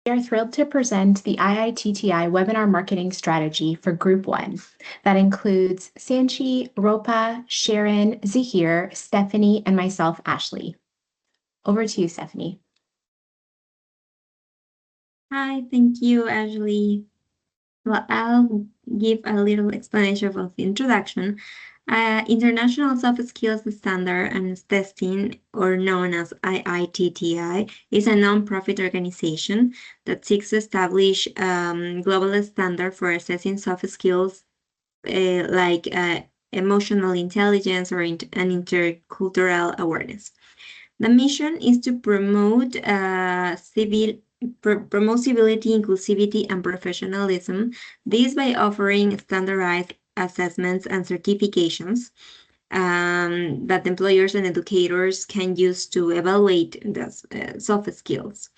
We are thrilled to present the IITTI Webinar Marketing Strategy for Group 1 that includes Sanchi, Ropa, Sharon, Zaheer, Stefany, and myself, Ashley. Over to you, Stefany. Hi, thank you, Ashley. Well, I'll give a little explanation of the introduction. International Soft Skills Standard and Testing, or known as IITTI, is a non-profit organization that seeks to establish global standard for assessing soft skills like emotional intelligence or and intercultural awareness. The mission is to promote promote civility, inclusivity, and professionalism. This by offering standardized assessments and certifications that employers and educators can use to evaluate the soft skills.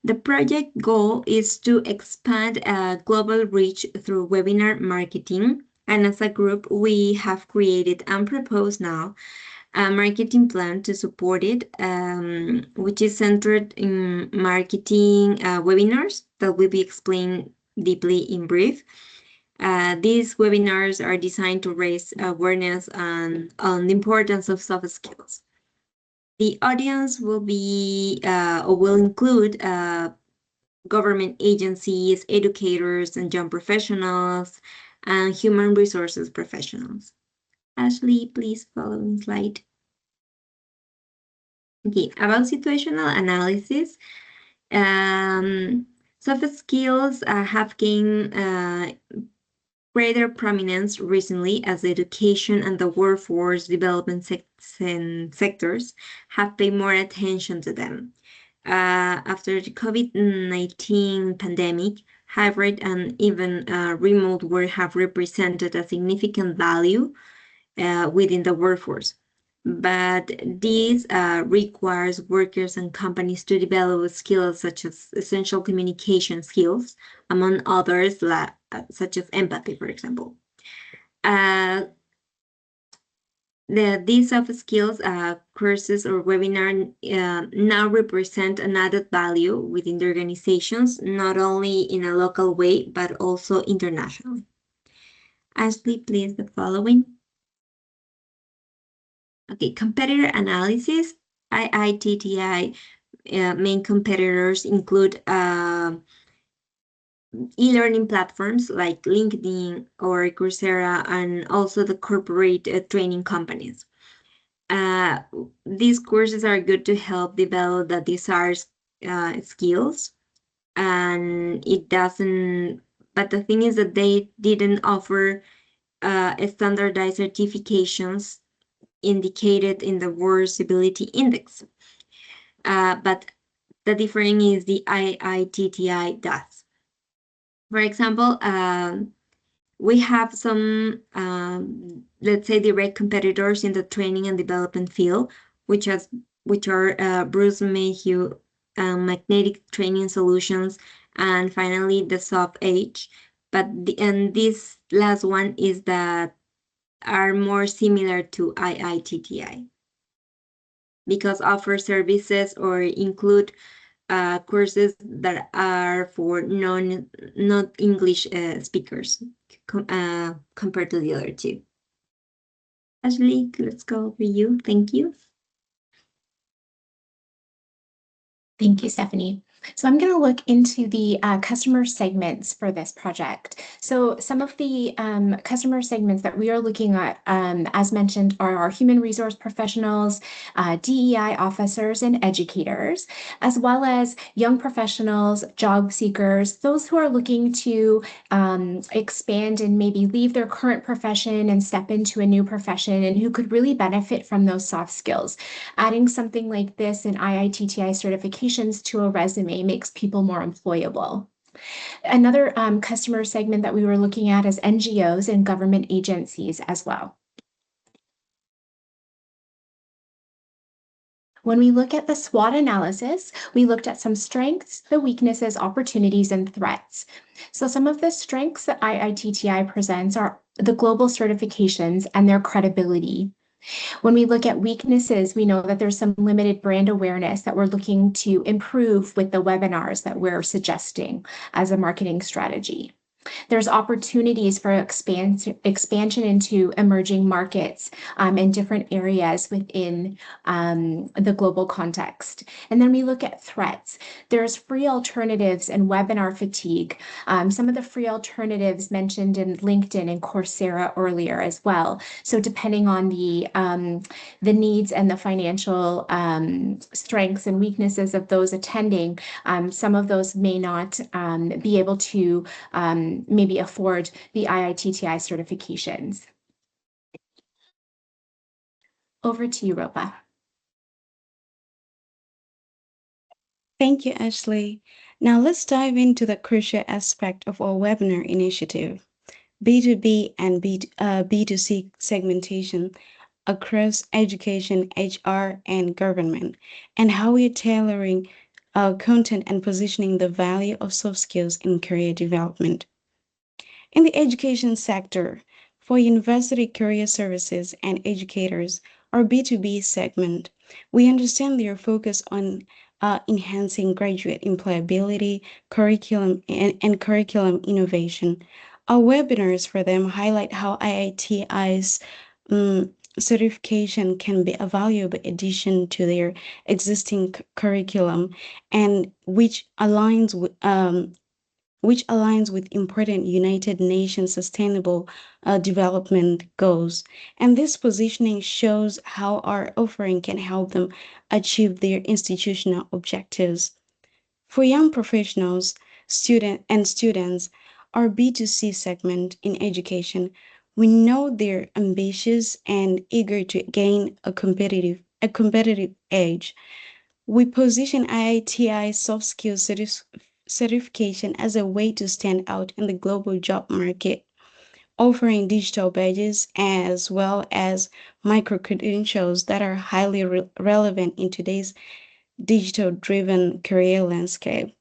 The project goal is to expand global reach through webinar marketing, and as a group, we have created and proposed now a marketing plan to support it, which is centered in marketing webinars that will be explained deeply in brief. These webinars are designed to raise awareness on the importance of soft skills. The audience will be or will include government agencies, educators, and young professionals, and human resources professionals. Ashley, please follow the slide. Okay, about situational analysis, soft skills have gained greater prominence recently as education and the workforce development sectors have paid more attention to them. After the COVID-19 pandemic, hybrid and even remote work have represented a significant value within the workforce. But this requires workers and companies to develop skills such as essential communication skills, among others, such as empathy, for example. These soft skills courses or webinar now represent an added value within the organizations, not only in a local way, but also internationally. Ashley, please, the following. Okay, competitor analysis. IITTI main competitors include e-learning platforms like LinkedIn or Coursera, and also the corporate training companies. These courses are good to help develop the desired skills, and it doesn't, but the thing is that they didn't offer standardized certifications indicated in the World Civility Index. But the difference is the IITTI does. For example, we have some, let's say, direct competitors in the training and development field, which are Bruce Mayhew, Magnetic Training Solutions, and finally the Soft Age. And this last one is that are more similar to IITTI because offer services or include courses that are for not English speakers compared to the other two. Ashley, let's go over you. Thank you. Thank you, Stefany. So I'm going to look into the customer segments for this project. So some of the customer segments that we are looking at, as mentioned, are our human resource professionals, DEI officers and educators, as well as young professionals, job seekers, those who are looking to expand and maybe leave their current profession and step into a new profession, and who could really benefit from those soft skills. Adding something like this in IITTI certifications to a resume makes people more employable. Another customer segment that we were looking at is NGOs and government agencies as well. When we look at the SWOT analysis, we looked at some strengths, the weaknesses, opportunities, and threats. So some of the strengths that IITTI presents are the global certifications and their credibility. When we look at weaknesses, we know that there's some limited brand awareness that we're looking to improve with the webinars that we're suggesting as a marketing strategy. There's opportunities for expansion into emerging markets in different areas within the global context. And then we look at threats. There's free alternatives and webinar fatigue. Some of the free alternatives mentioned in LinkedIn and Coursera earlier as well. So depending on the needs and the financial strengths and weaknesses of those attending, some of those may not be able to maybe afford the IITTI certifications. Over to you, Ropa. Thank you, Ashley. Now let's dive into the crucial aspect of our webinar initiative, B2B and B2C segmentation across education, HR, and government, and how we're tailoring content and positioning the value of soft skills in career development. In the education sector, for university career services and educators, or B2B segment, we understand their focus on enhancing graduate employability, curriculum, and curriculum innovation. Our webinars for them highlight how IITI's certification can be a valuable addition to their existing curriculum, and which aligns with important United Nations Sustainable Development Goals. And this positioning shows how our offering can help them achieve their institutional objectives. For young professionals, students, our B2C segment in education, we know they're ambitious and eager to gain a competitive edge. We position IITI soft skills certification as a way to stand out in the global job market, offering digital badges as well as micro credentials that are highly relevant in today's digital-driven career landscape.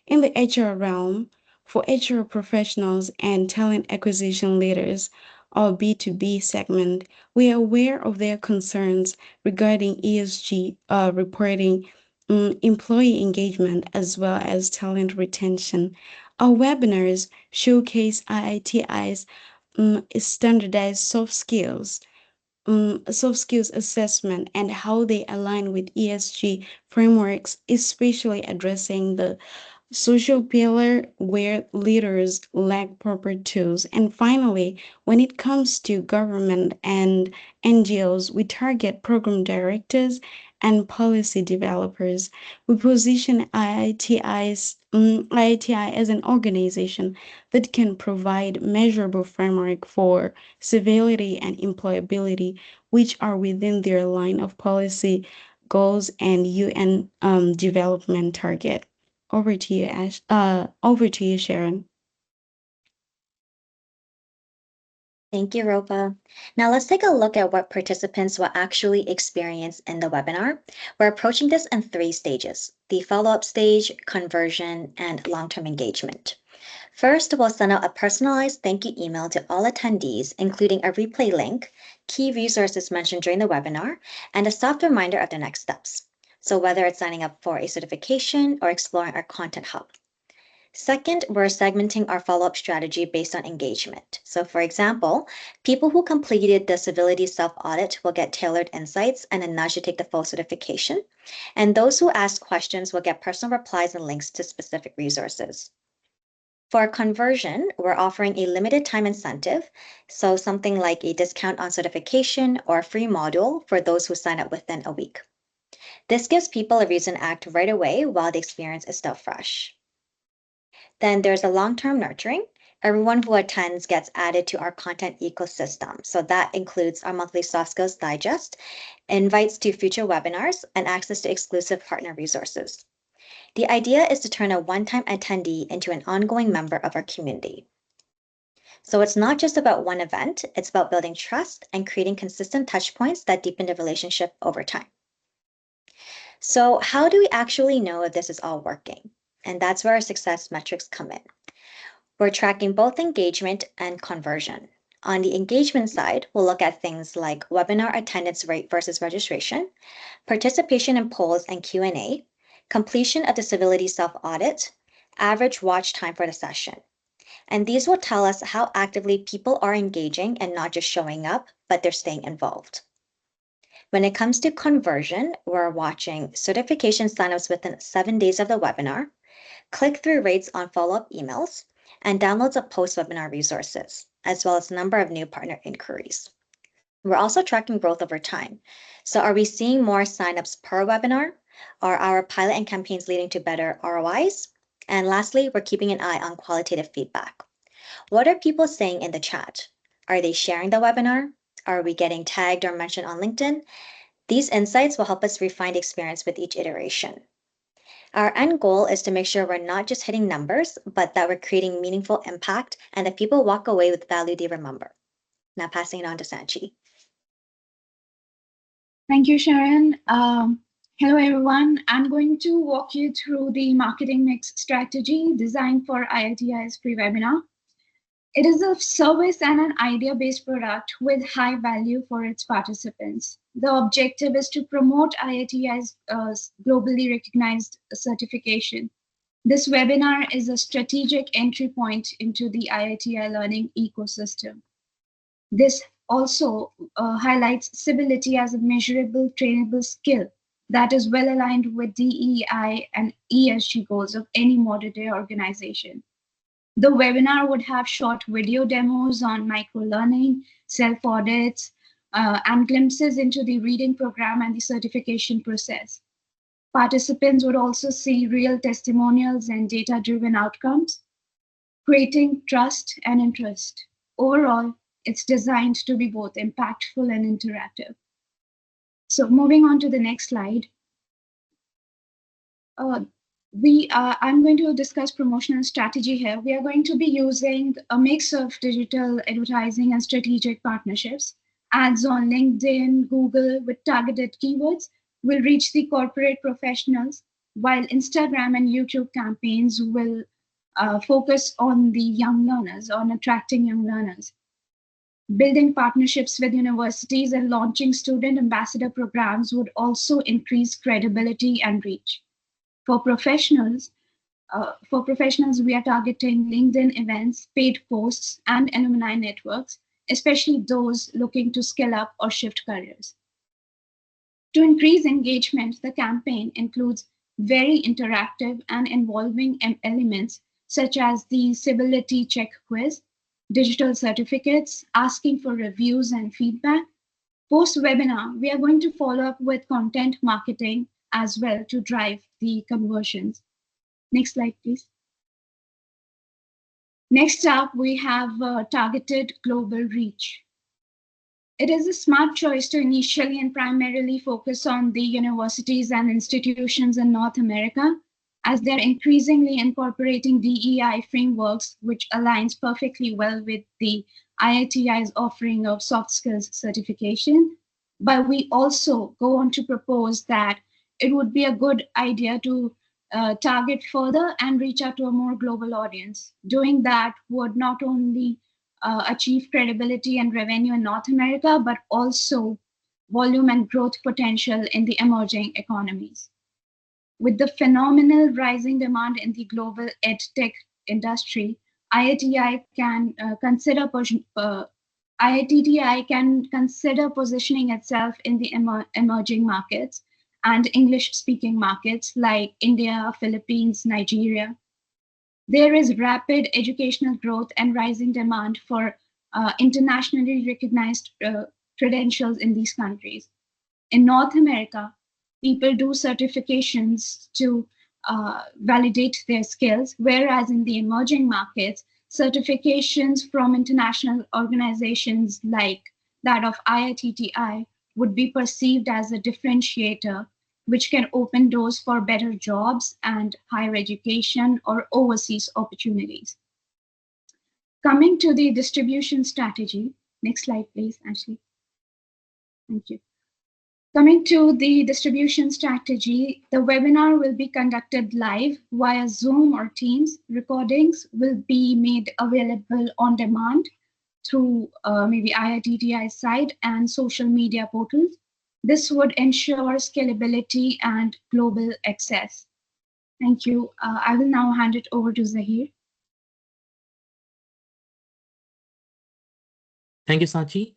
In the HR realm, for HR professionals and talent acquisition leaders, or B2B segment, we are aware of their concerns regarding ESG reporting, employee engagement, as well as talent retention. Our webinars showcase IITI's standardized soft skills assessment and how they align with ESG frameworks, especially addressing the social pillar where leaders lack proper tools. And finally, when it comes to government and NGOs, we target program directors and policy developers. We position IITI as an organization that can provide measurable framework for civility and employability, which are within their line of policy goals and UN development target. Over to you, over to you, Sharon. Thank you, Ropa. Now let's take a look at what participants will actually experience in the webinar. We're approaching this in 3 stages: the follow-up stage, conversion, and long-term engagement. First, we'll send out a personalized thank you email to all attendees, including a replay link, key resources mentioned during the webinar, and a soft reminder of the next steps. So whether it's signing up for a certification or exploring our content hub. Second, we're segmenting our follow-up strategy based on engagement. So for example, people who completed the civility self-audit will get tailored insights and a nudge to take the full certification. And those who ask questions will get personal replies and links to specific resources. For conversion, we're offering a limited time incentive, so something like a discount on certification or a free module for those who sign up within a week. This gives people a reason to act right away while the experience is still fresh. Then there's a long-term nurturing. Everyone who attends gets added to our content ecosystem. So that includes our monthly Soft Skills Digest, invites to future webinars, and access to exclusive partner resources. The idea is to turn a one-time attendee into an ongoing member of our community. So it's not just about one event, it's about building trust and creating consistent touch points that deepen the relationship over time. So how do we actually know if this is all working? And that's where our success metrics come in. We're tracking both engagement and conversion. On the engagement side, we'll look at things like webinar attendance rate versus registration, participation in polls and Q&A, completion of the civility self-audit, average watch time for the session. And these will tell us how actively people are engaging and not just showing up, but they're staying involved. When it comes to conversion, we're watching certification signups within 7 days of the webinar, click-through rates on follow-up emails, and downloads of post-webinar resources, as well as number of new partner inquiries. We're also tracking growth over time. So are we seeing more signups per webinar? Are our pilot and campaigns leading to better ROIs? And lastly, we're keeping an eye on qualitative feedback. What are people saying in the chat? Are they sharing the webinar? Are we getting tagged or mentioned on LinkedIn? These insights will help us refine the experience with each iteration. Our end goal is to make sure we're not just hitting numbers, but that we're creating meaningful impact and that people walk away with value they remember. Now passing it on to Sanchi. Thank you, Sharon. Hello, everyone. I'm going to walk you through the marketing mix strategy designed for IITI's pre-webinar. It is a service and an idea-based product with high value for its participants. The objective is to promote IITI's globally recognized certification. This webinar is a strategic entry point into the IITI learning ecosystem. This also highlights civility as a measurable, trainable skill that is well aligned with DEI and ESG goals of any modern day organization. The webinar would have short video demos on micro-learning, self-audits, and glimpses into the reading program and the certification process. Participants would also see real testimonials and data-driven outcomes, creating trust and interest. Overall, it's designed to be both impactful and interactive. So moving on to the next slide. I'm going to discuss promotional strategy here. We are going to be using a mix of digital advertising and strategic partnerships. Ads on LinkedIn, Google with targeted keywords will reach the corporate professionals, while Instagram and YouTube campaigns will focus on the young learners, on attracting young learners. Building partnerships with universities and launching student ambassador programs would also increase credibility and reach. For professionals, we are targeting LinkedIn events, paid posts, and alumni networks, especially those looking to skill up or shift careers. To increase engagement, the campaign includes very interactive and involving elements such as the civility check quiz, digital certificates, asking for reviews and feedback. Post-webinar, we are going to follow up with content marketing as well to drive the conversions. Next slide, please. Next up, we have targeted global reach. It is a smart choice to initially and primarily focus on the universities and institutions in North America, as they're increasingly incorporating DEI frameworks, which aligns perfectly well with the IITI's offering of soft skills certification. But we also go on to propose that it would be a good idea to target further and reach out to a more global audience. Doing that would not only achieve credibility and revenue in North America, but also volume and growth potential in the emerging economies. With the phenomenal rising demand in the global edtech industry, IITI can consider positioning itself in the emerging markets and English-speaking markets like India, Philippines, Nigeria. There is rapid educational growth and rising demand for internationally recognized credentials in these countries. In North America, people do certifications to validate their skills, whereas in the emerging markets, certifications from international organizations like that of IITTI would be perceived as a differentiator, which can open doors for better jobs and higher education or overseas opportunities. Coming to the distribution strategy. Next slide, please, Ashley. Thank you. Coming to the distribution strategy, the webinar will be conducted live via Zoom or Teams. Recordings will be made available on demand through maybe IITTI site and social media portals. This would ensure scalability and global access. Thank you. I will now hand it over to Zaheer. Thank you, Sanchi.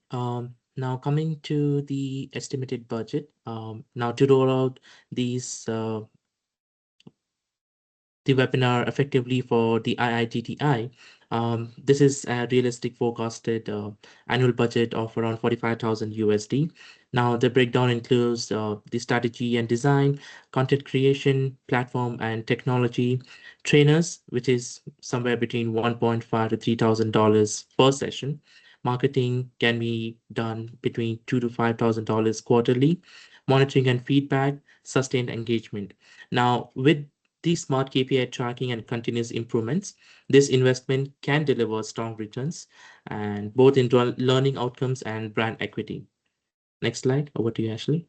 Now coming to the estimated budget. Now to roll out these the webinar effectively for the IITTI. This is a realistic forecasted annual budget of around 45,000 USD. Now the breakdown includes the strategy and design, content creation, platform and technology, trainers, which is somewhere between $1.5 to $3,000 per session. Marketing can be done between $2 to $5,000 quarterly. Monitoring and feedback, sustained engagement. Now, with these smart KPI tracking and continuous improvements, this investment can deliver strong returns and both in learning outcomes and brand equity. Next slide, over to you, Ashley.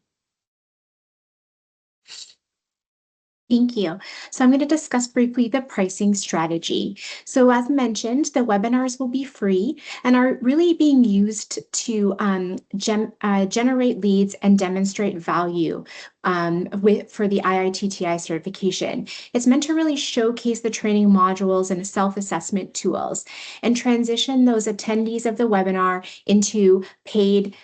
Thank you. So I'm going to discuss briefly the pricing strategy. So as mentioned, the webinars will be free and are really being used to generate leads and demonstrate value for the IITTI certification. It's meant to really showcase the training modules and self-assessment tools and transition those attendees of the webinar into paid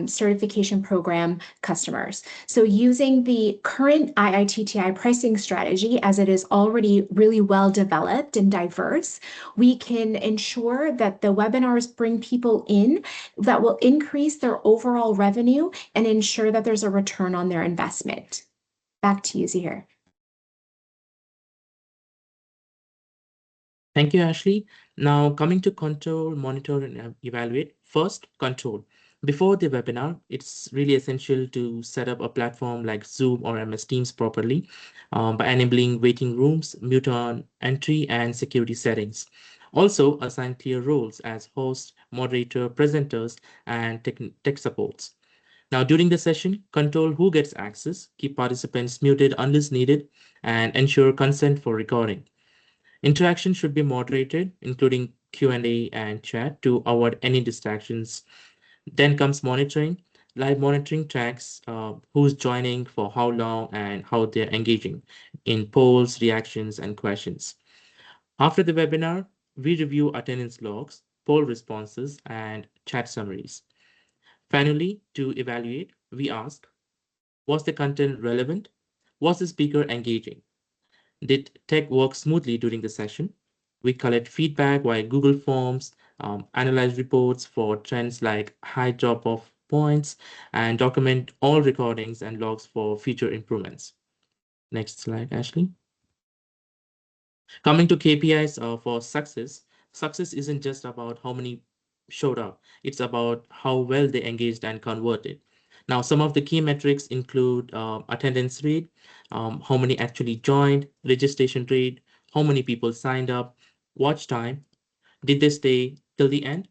certification program customers. So using the current IITTI pricing strategy, as it is already really well developed and diverse, we can ensure that the webinars bring people in that will increase their overall revenue and ensure that there's a return on their investment. Back to you, Zaheer. Thank you, Ashley. Now coming to control, monitor, and evaluate. First, control. Before the webinar, it's really essential to set up a platform like Zoom or MS Teams properly by enabling waiting rooms, mute on entry, and security settings. Also, assign clear roles as host, moderator, presenters, and tech supports. Now, during the session, control who gets access, keep participants muted unless needed, and ensure consent for recording. Interaction should be moderated, including Q&A and chat to avoid any distractions. Then comes monitoring. Live monitoring tracks who's joining, for how long, and how they're engaging in polls, reactions, and questions. After the webinar, we review attendance logs, poll responses, and chat summaries. Finally, to evaluate, we ask, was the content relevant? Was the speaker engaging? Did tech work smoothly during the session? We collect feedback via Google Forms, analyze reports for trends like high drop-off points, and document all recordings and logs for future improvements. Next slide, Ashley. Coming to KPIs for success, success isn't just about how many showed up. It's about how well they engaged and converted. Now, some of the key metrics include attendance rate, how many actually joined, registration rate, how many people signed up, watch time, did they stay till the end,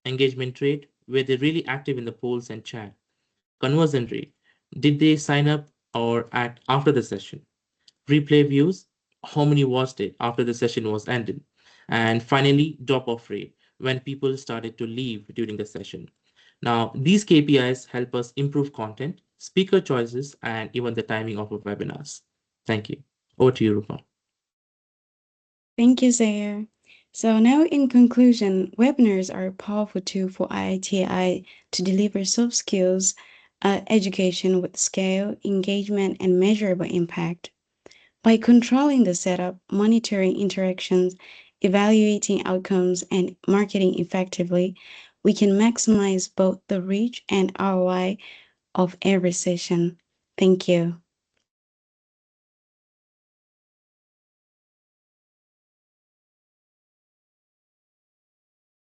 engagement rate, were they really active in the polls and chat, conversion rate, did they sign up or act after the session, replay views, how many watched it after the session was ended, and finally, drop-off rate, when people started to leave during the session. Now, these KPIs help us improve content, speaker choices, and even the timing of our webinars. Thank you. Over to you, Rupa. Thank you, Zaheer. So now in conclusion, webinars are a powerful tool for IITI to deliver soft skills education with scale, engagement, and measurable impact. By controlling the setup, monitoring interactions, evaluating outcomes, and marketing effectively, we can maximize both the reach and ROI of every session. Thank you.